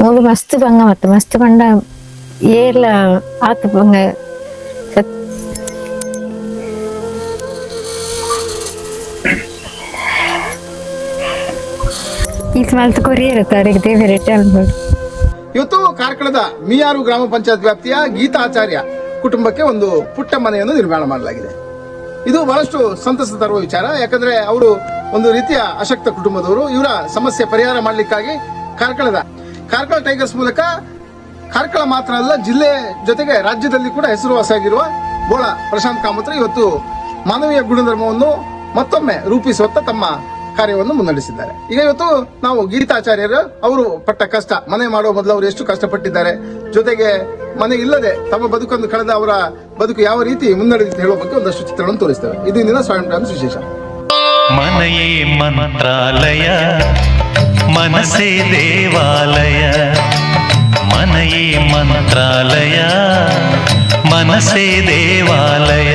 ಮೂಲು ಮಸ್ತ್ ಬಂಗ ಮತ್ತೆ ಮಸ್ತ್ ಬಂಡ ಏರ್ಲ ಆತು ಬಂಗ ಇದು ಮಲ್ತು ಕೊರಿ ಇರುತ್ತೆ ದೇವರ ಟೆಂಪಲ್. ಇವತ್ತು ಕಾರ್ಕಳದ ಮಿಯಾರು ಗ್ರಾಮ ಪಂಚಾಯತ್ ವ್ಯಾಪ್ತಿಯ ಗೀತಾ ಆಚಾರ್ಯ ಕುಟುಂಬಕ್ಕೆ ಒಂದು ಪುಟ್ಟ ಮನೆಯನ್ನು ನಿರ್ಮಾಣ ಮಾಡಲಾಗಿದೆ. ಇದು ಬಹಳಷ್ಟು ಸಂತಸ ತರುವ ವಿಚಾರ. ಯಾಕಂದ್ರೆ ಅವರು ಒಂದು ರೀತಿಯ ಅಶಕ್ತ ಕುಟುಂಬದವರು. ಇವರ ಸಮಸ್ಯೆ ಪರಿಹಾರ ಮಾಡಲಿಕ್ಕಾಗಿ ಕಾರ್ಕಳ ಟೈಗರ್ಸ್ ಮೂಲಕ ಕಾರ್ಕಳ ಮಾತ್ರ ಅಲ್ಲ, ಜಿಲ್ಲೆ ಜೊತೆಗೆ ರಾಜ್ಯದಲ್ಲಿ ಕೂಡ ಹೆಸರುವಾಸಿಯಾಗಿರುವ ಬೋಳ ಪ್ರಶಾಂತ್ ಕಾಮತ್ರ ಇವತ್ತು ಮಾನವೀಯ ಗುಣಧರ್ಮವನ್ನು ಮತ್ತೊಮ್ಮೆ ರೂಪಿಸುವತ್ತ ತಮ್ಮ ಕಾರ್ಯವನ್ನು ಮುನ್ನಡೆಸಿದ್ದಾರೆ. ಈಗ ಇವತ್ತು ನಾವು ಗೀತಾಚಾರ್ಯರು ಅವರು ಪಟ್ಟ ಕಷ್ಟ, ಮನೆ ಮಾಡುವ ಮೊದಲು ಅವರು ಎಷ್ಟು ಕಷ್ಟಪಟ್ಟಿದ್ದಾರೆ, ಜೊತೆಗೆ ಮನೆ ಇಲ್ಲದೆ ತಮ್ಮ ಬದುಕನ್ನು ಕಳೆದ ಅವರ ಬದುಕು ಯಾವ ರೀತಿ ಮುನ್ನಡೆದಿತ್ತು ಹೇಳುವ ಬಗ್ಗೆ ಒಂದಷ್ಟು ಚಿತ್ರಗಳನ್ನು ತೋರಿಸ್ತೇವೆ. ಇದು ಇಂದಿನ ಸ್ವಯಂ ಟೈಮ್ಸ್ ವಿಶೇಷ. ಮನೆಯೇ ಮಂತ್ರಾಲಯ, ಮನಸೇ ದೇವಾಲಯ. ಮನೆಯೇ ಮಂತ್ರಾಲಯ, ಮನಸೇ ದೇವಾಲಯ.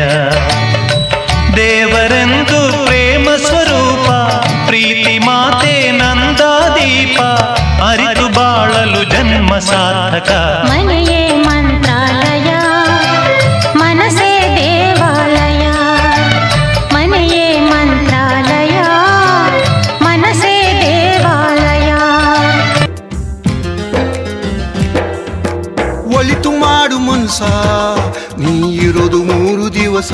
ದೇವರೆಂದು ಪ್ರೇಮ ಸ್ವರೂಪ, ಪ್ರೀತಿ ಮಾತೆ ನಂದಾದೀಪ. ಅರಿತು ಬಾಳಲು ಜನ್ಮ ಸಾರ್ಥಕ. ಮನೆಯೇ ಮಂತ್ರಾಲಯ, ಮನಸೇ ದೇವಾಲಯ. ಮನೆಯೇ ಮಂತ್ರಾಲಯ, ಮನಸೇ ದೇವಾಲಯ. ಒಳಿತು ಮಾಡು ಮನ್ಸ, ನೀ ಇರೋದು 3 ದಿವಸ.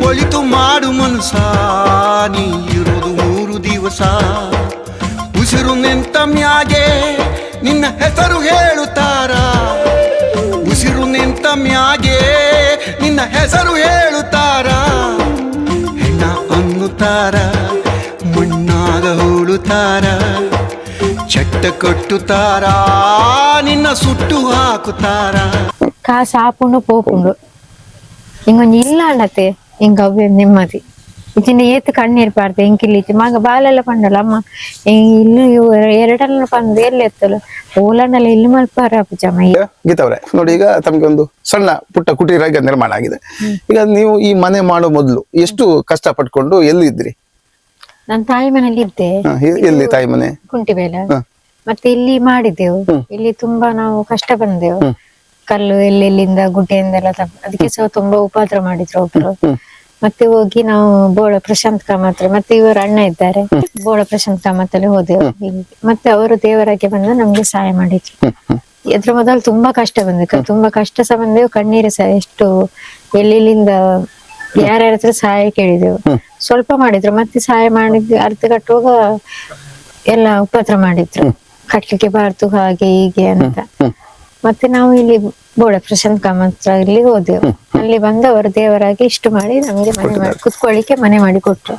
ಒಳಿತು ಮಾಡು ಮನ್ಸ, ನೀ ಇರೋದು 3 ದಿವಸ. ಉಸಿರು ನಿಂತ ಮ್ಯಾಗೆ ನಿನ್ನ ಹೆಸರು ಹೇಳುತ್ತಾರ. ಉಸಿರು ನಿಂತ ಮ್ಯಾಗೆ ನಿನ್ನ ಹೆಸರು ಹೇಳುತ್ತಾರ. ಹೆಣ್ಣ ಅನ್ನುತ್ತಾರ, ಮಣ್ಣಾಗ ಹೂಳುತ್ತಾರ. ಚಟ್ಟ ಕಟ್ಟುತ್ತಾರ, ನಿನ್ನ ಸುಟ್ಟು ಹಾಕುತ್ತಾರ. ಕಾಸು ಆಪುಂಡು ಪೋಪುಂಡು ಇಂಗೊಂದು ಇಲ್ಲ ಅಲ್ಲತ್ತೆ ಇಂಕ ಅವ್ಯ ನೆಮ್ಮದಿ ಇಚ್ಚಿನ ಏತು ಕಣ್ಣೀರು ಪಾಡ್ತೆ ಇಂಕಿಲ್ಲಿಚ್ಚಿ ಮಗ ಬಾಲೆಲ್ಲ ಪಂಡಲ್ಲ ಅಮ್ಮ ಇಲ್ಲು ಎರಡಲ್ಲ ಪಂದು ಎಲ್ಲಿ ಎತ್ತಲ್ಲ ಓಲನ್ನೆಲ್ಲ ಇಲ್ಲಿ ಮಲ್ಪಾರ ಪೂಜಮ್ಮ. ಗೀತಾ ಅವರೇ ನೋಡಿ, ಈಗ ತಮಗೆ ಒಂದು ಸಣ್ಣ ಪುಟ್ಟ ಕುಟೀರ ಈಗ ನಿರ್ಮಾಣ ಆಗಿದೆ. ಈಗ ನೀವು ಈ ಮನೆ ಮಾಡೋ ಮೊದಲು ಎಷ್ಟು ಕಷ್ಟ ಪಟ್ಕೊಂಡು ಎಲ್ಲಿದ್ರಿ? ನಾನು ತಾಯಿ ಮನೇಲಿ ಇದ್ದೆ. ಎಲ್ಲಿ ತಾಯಿ ಮನೆ? ಕುಂಟಿಬೇಲ. ಮತ್ತೆ ಇಲ್ಲಿ ಮಾಡಿದ್ದೆವು. ಇಲ್ಲಿ ತುಂಬಾ ನಾವು ಕಷ್ಟ ಬಂದೆವು. ಕಲ್ಲು ಎಲ್ಲೆಲ್ಲಿಂದ ಗುಡ್ಡೆಯಿಂದೆಲ್ಲ ಅದಕ್ಕೆ ಸಹ ತುಂಬಾ ಉಪದ್ರ ಮಾಡಿದ್ರು ಒಬ್ರು. ಮತ್ತೆ ಹೋಗಿ ನಾವು ಬೋಳ ಪ್ರಶಾಂತ್ ಕಾಮತ್ರ, ಮತ್ತೆ ಇವರು ಅಣ್ಣ ಇದ್ದಾರೆ, ಬೋಳ ಪ್ರಶಾಂತ್ ಕಾಮತ್ತಲ್ಲಿ ಹೋದೆವು. ಮತ್ತೆ ಅವರು ದೇವರಾಗೆ ಬಂದು ನಮ್ಗೆ ಸಹಾಯ ಮಾಡಿದ್ರು. ಅದ್ರ ಮೊದಲು ತುಂಬಾ ಕಷ್ಟ ಬಂದಿತ್ತು, ತುಂಬಾ ಕಷ್ಟ ಸಹ ಬಂದೆವು, ಕಣ್ಣೀರು ಸಹ ಎಷ್ಟು ಎಲ್ಲೆಲ್ಲಿಂದ ಯಾರ್ಯಾರ ಹತ್ರ ಸಹಾಯ ಕೇಳಿದೆವು. ಸ್ವಲ್ಪ ಮಾಡಿದ್ರು, ಮತ್ತೆ ಸಹಾಯ ಮಾಡಿದ್ ಅರ್ಧ ಕಟ್ಟುವಾಗ ಎಲ್ಲ ಉಪದ್ರ ಮಾಡಿದ್ರು, ಕಟ್ಲಿಕ್ಕೆ ಬಾರ್ದು ಹಾಗೆ ಹೀಗೆ ಅಂತ. ಮತ್ತೆ ನಾವು ಇಲ್ಲಿ ಬೋಳ ಪ್ರಶಾಂತ್ ಕಾಮತ್ರ ಇಲ್ಲಿ ಹೋದೆವು. ಅಲ್ಲಿ ಬಂದವರು ದೇವರಾಗಿ ಇಷ್ಟು ಮಾಡಿ ನಮ್ಗೆ ಮನೆ ಮಾಡಿ ಕುತ್ಕೊಳ್ಳಿಕ್ಕೆ ಮನೆ ಮಾಡಿ ಕೊಟ್ರು.